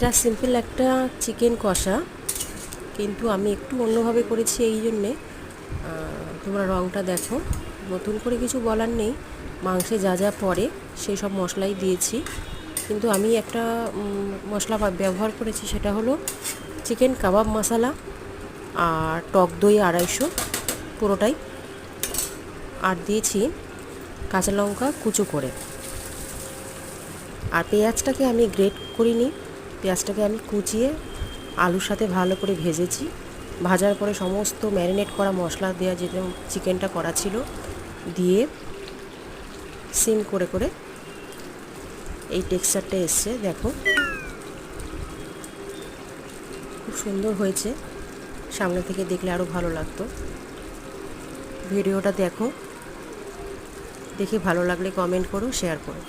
এটা সিম্পল একটা চিকেন কষা, কিন্তু আমি একটু অন্যভাবে করেছি। এই জন্যে তোমরা রঙটা দেখো। নতুন করে কিছু বলার নেই, মাংসে যা যা পড়ে সেই সব মশলাই দিয়েছি। কিন্তু আমি একটা মশলা ব্যবহার করেছি, সেটা হলো চিকেন কাবাব মশলা আর টক দই 250 পুরোটাই, আর দিয়েছি কাঁচা লঙ্কা কুচো করে। আর পেঁয়াজটাকে আমি গ্রেট করিনি, পেঁয়াজটাকে আমি কুচিয়ে আলুর সাথে ভালো করে ভেজেছি। ভাজার পরে সমস্ত ম্যারিনেট করা মশলা দেওয়া, যেটা চিকেনটা করা ছিল, দিয়ে সিম করে করে এই টেক্সচারটা এসছে। দেখো খুব সুন্দর হয়েছে, সামনে থেকে দেখলে আরও ভালো লাগতো। ভিডিওটা দেখো, দেখে ভালো লাগলে কমেন্ট করো, শেয়ার করো।